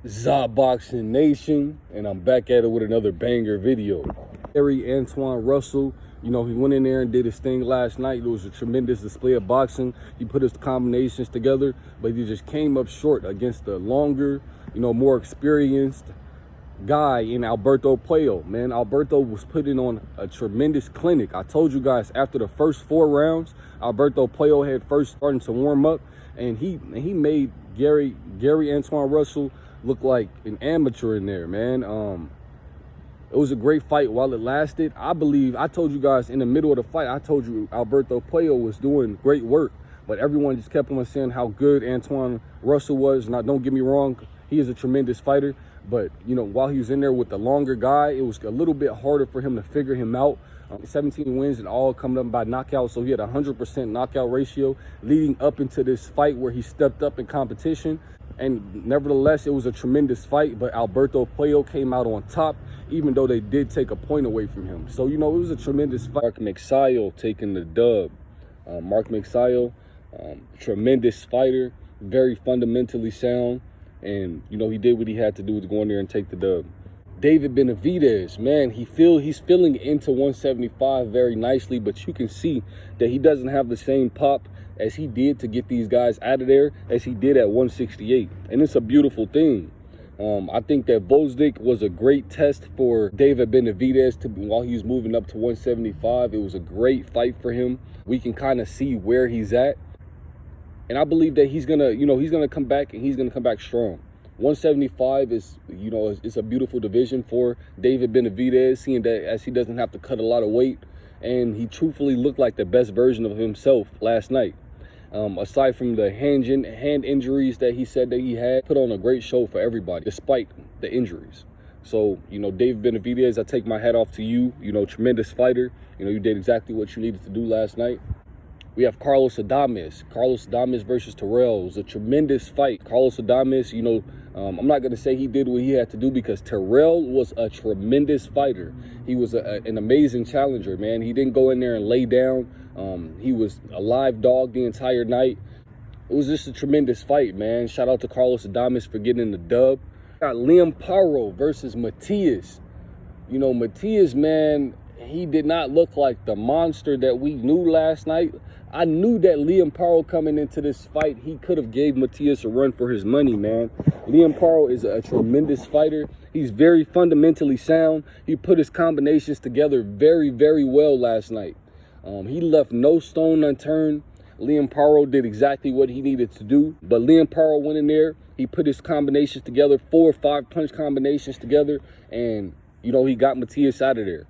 Boxing Nation, and I'm back at it with another banger video. Antoine Russell, he went in there and did his thing last night. It was a tremendous display of boxing. He put his combinations together, but he just came up short against the longer, more experienced guy in Alberto Puello. Man, Alberto was putting on a tremendous clinic. I told you guys, after the first 4 rounds, Alberto Puello had first starting to warm up, and he made Gary Antoine Russell look like an amateur in there, man. It was a great fight while it lasted. I told you guys in the middle of the fight, I told you Alberto Puello was doing great work, but everyone just kept on saying how good Antoine Russell was. Now, don't get me wrong, he is a tremendous fighter, but, while he was in there with the longer guy, it was a little bit harder for him to figure him out. 17 wins and all coming up by knockout, so he had a 100% knockout ratio leading up into this fight where he stepped up in competition. And nevertheless, it was a tremendous fight, but Alberto Puello came out on top, even though they did take a point away from him. So, it was a tremendous fight. Mark Magsayo taking the dub. Mark Magsayo, tremendous fighter, very fundamentally sound, and, he did what he had to do to go in there and take the dub. David Benavidez, man, he's filling into 175 very nicely, but you can see that he doesn't have the same pop as he did to get these guys out of there as he did at 168. And it's a beautiful thing. I think that Vosdick was a great test for David Benavidez while he was moving up to 175. It was a great fight for him. We can kind of see where he's at. And I believe that he's gonna come back, and he's gonna come back strong. 175 is, it's a beautiful division for David Benavidez, seeing that as he doesn't have to cut a lot of weight, and he truthfully looked like the best version of himself last night. Aside from the hand injuries that he said that he had, put on a great show for everybody, despite the injuries. So, David Benavidez, I take my hat off to you. Tremendous fighter. You did exactly what you needed to do last night. We have Carlos Adames versus Terrell. It was a tremendous fight. Carlos Adames, I'm not going to say he did what he had to do, because Terrell was a tremendous fighter. He was an amazing challenger, man. He didn't go in there and lay down. He was a live dog the entire night. It was just a tremendous fight, man. Shout out to Carlos Adames for getting the dub. Got Liam Paro versus Matias. Matias, man, he did not look like the monster that we knew last night. I knew that Liam Paro coming into this fight, he could have gave Matias a run for his money, man. Liam Paro is a tremendous fighter. He's very fundamentally sound. He put his combinations together very, very well last night. He left no stone unturned. Liam Paro did exactly what he needed to do. But Liam Paro went in there. He put his combinations together, 4 or 5 punch combinations together, and, he got Matias out of there.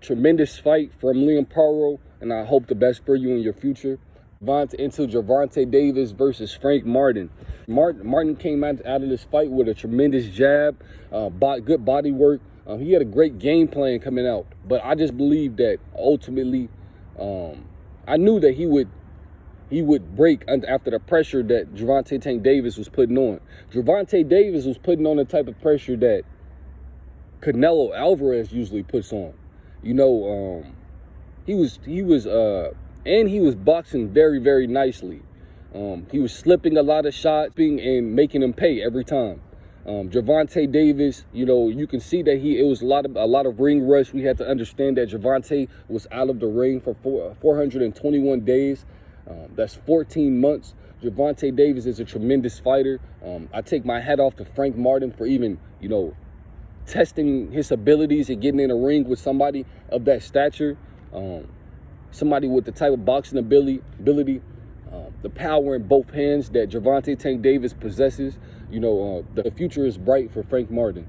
Tremendous fight from Liam Paro, and I hope the best for you in your future. Into Gervonta Davis versus Frank Martin. Martin came out of this fight with a tremendous jab, good body work. He had a great game plan coming out, but I just believe that ultimately, I knew that he would break after the pressure that Gervonta Tank Davis was putting on. Gervonta Davis was putting on the type of pressure that Canelo Alvarez usually puts on. He was boxing very, very nicely. He was slipping a lot of shots and making him pay every time. Gervonta Davis, you can see that it was a lot of ring rush. We had to understand that Gervonta was out of the ring for 421 days. That's 14 months. Gervonta Davis is a tremendous fighter. I take my hat off to Frank Martin for even, testing his abilities and getting in a ring with somebody of that stature, somebody with the type of boxing ability, the power in both hands that Gervonta Tank Davis possesses. The future is bright for Frank Martin.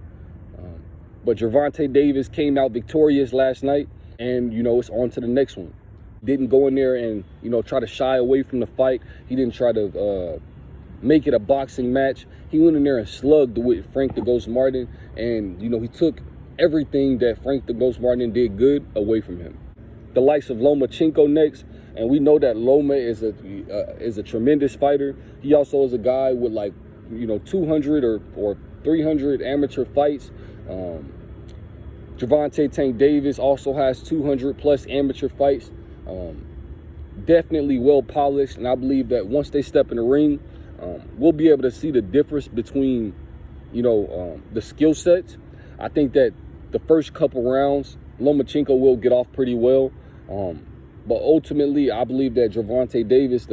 But Gervonta Davis came out victorious last night, and, it's on to the next one. Didn't go in there and, try to shy away from the fight. He didn't try to make it a boxing match. He went in there and slugged with Frank the Ghost Martin, and, he took everything that Frank the Ghost Martin did good away from him. The likes of Lomachenko next, and we know that Loma is a tremendous fighter. He also is a guy with 200 or 300 amateur fights. Gervonta Tank Davis also has 200 plus amateur fights. Definitely well polished, and I believe that once they step in the ring, we'll be able to see the difference between the skill sets. I think that the first couple rounds, Lomachenko will get off pretty well. But ultimately, I believe that Gervonta Davis,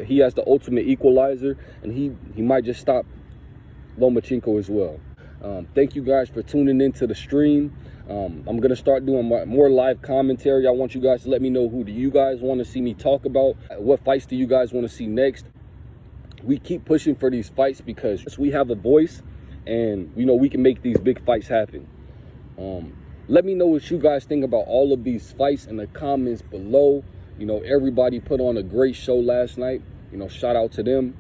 he has the ultimate equalizer, and he might just stop Lomachenko as well. Thank you guys for tuning into the stream. I'm going to start doing more live commentary. I want you guys to let me know, who do you guys want to see me talk about? What fights do you guys want to see next? We keep pushing for these fights because we have a voice, and we can make these big fights happen. Let me know what you guys think about all of these fights in the comments below. Everybody put on a great show last night. Shout out to them.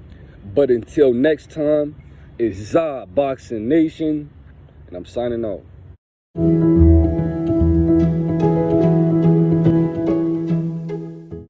But until next time, it's Boxing Nation, and I'm signing out.